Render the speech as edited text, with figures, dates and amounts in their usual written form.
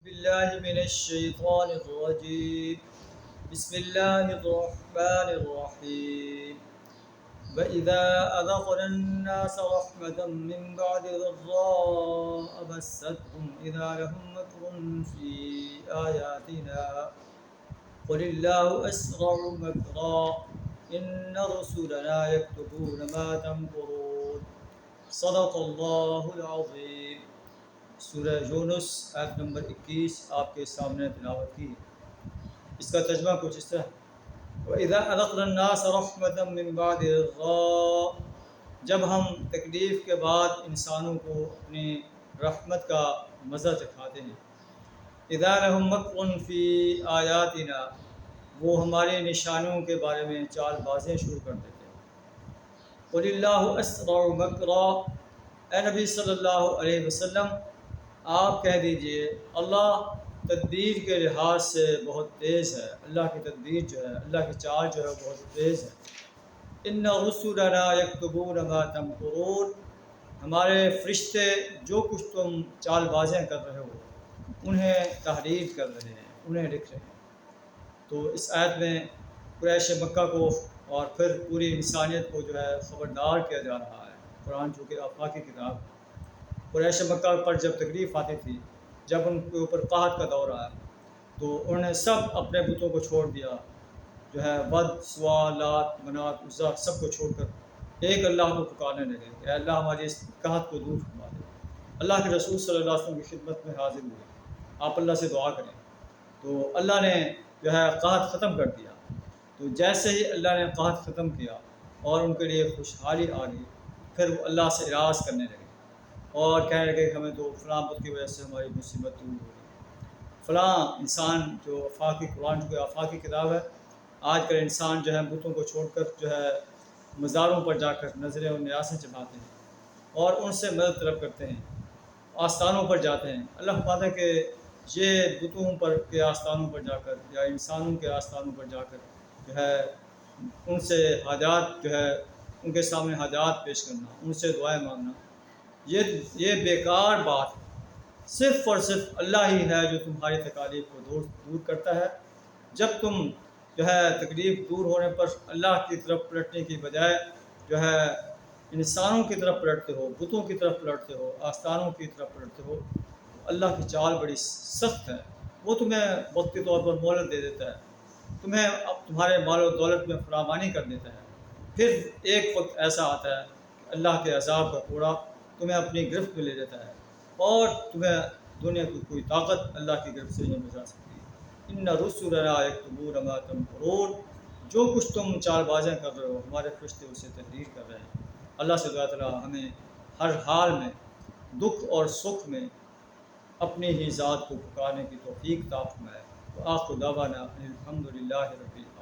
بالله من الشيطان الرجيم بسم الله الرحمن الرحيم وإذا أذقنا الناس رحمة من بعد ضراء مستهم إذا لهم مكر في آياتنا قل الله أسرع مكرا إن رسلنا يكتبون ما تمكرون صدق اللہ العظیم۔ سورہ یونس آیت نمبر 21 آپ کے سامنے تلاوت کی۔ اس کا ترجمہ کچھ اس طرح: وَإِذَا أَذَقْنَا النَّاسَ رَحْمَةً مِّن بَعْدِ ضَرَّاءٍ، جب ہم تکلیف کے بعد انسانوں کو اپنی رحمت کا مزہ چکھاتے ہیں۔ إِذَا لَهُم مَكْرٌ فِي آيَاتِنَا، وہ ہماری نشانیوں کے بارے میں چال بازیں شروع کر دیتے ہیں۔ قُلِ اللَّهُ أَسْرَعُ مَكْرًا، اے نبی صلی اللہ علیہ وسلم آپ کہہ دیجئے اللہ تدبیر کے لحاظ سے بہت تیز ہے، اللہ کی تدبیر جو ہے، اللہ کی چال جو ہے بہت تیز ہے۔ إِنَّ رُسُلَنَا يَكْتُبُونَ مَا تَمْكُرُونَ، ہمارے فرشتے جو کچھ تم چال بازیں کر رہے ہو انہیں تحریر کر رہے ہیں، انہیں لکھ رہے ہیں۔ تو اس آیت میں قریش مکہ کو اور پھر پوری انسانیت کو جو ہے خبردار کیا جا رہا ہے۔ قرآن چونکہ آفاقی کتاب، قریش مکہ پر جب تکلیف آتی تھی، جب ان کے اوپر قحط کا دور آیا تو انہوں نے سب اپنے بتوں کو چھوڑ دیا، جو ہے ود، سوا، لات، منات، عزا، سب کو چھوڑ کر ایک اللہ کو پکارنے لگے کہ اے اللہ ہماری اس قحط کو دور فرما دے۔ اللہ کے رسول صلی اللہ علیہ وسلم کی خدمت میں حاضر ہوئے، آپ اللہ سے دعا کریں، تو اللہ نے جو ہے قحط ختم کر دیا۔ تو جیسے ہی اللہ نے قحط ختم کیا اور ان کے لیے خوشحالی آ گئی، پھر وہ اللہ سے اعراض کرنے لگے اور کہنے لگے کہ ہمیں تو فلاں بت کی وجہ سے ہماری مصیبت دور ہو گئی، فلاں انسان جو آفاقی قرآن جو آفاقی کتاب ہے، آج کل انسان جو ہے بتوں کو چھوڑ کر جو ہے مزاروں پر جا کر نظریں اور نیاسیں چڑھاتے ہیں اور ان سے مدد طلب کرتے ہیں، آستانوں پر جاتے ہیں۔ اللہ فرماتا ہے کہ یہ بتوں پر کے آستانوں پر جا کر یا انسانوں کے آستانوں پر جا کر جو ہے ان سے حاجات جو ہے ان کے سامنے حاجات پیش کرنا، ان سے دعائیں مانگنا، یہ بیکار بات ہے۔ صرف اور صرف اللہ ہی ہے جو تمہاری تکالیف کو دور کرتا ہے۔ جب تم جو ہے تکلیف دور ہونے پر اللہ کی طرف پلٹنے کی بجائے جو ہے انسانوں کی طرف پلٹتے ہو، بتوں کی طرف پلٹتے ہو، آستانوں کی طرف پلٹتے ہو، اللہ کی چال بڑی سخت ہے۔ وہ تمہیں وقتی طور پر مہلت دے دیتا ہے، تمہیں اب تمہارے مال و دولت میں فراوانی کر دیتا ہے، پھر ایک وقت ایسا آتا ہے کہ اللہ کے عذاب کا کوڑا تمہیں اپنی گرفت میں لے لیتا ہے اور تمہیں دنیا کی کوئی طاقت اللہ کی گرفت سے نہیں بچا سکتی۔ إِنَّ رُسُلَنَا يَكْتُبُونَ مَا تَمْكُرُونَ، جو کچھ تم چال بازیں کر رہے ہو ہمارے فرشتے اسے تحریر کر رہے ہیں۔ اللہ سے دعا تعالیٰ ہمیں ہر حال میں، دکھ اور سکھ میں اپنی ہی ذات کو پکارنے کی توفیق عطا فرمائے۔ وآخر دعوانا الحمد للہ رب العالمین۔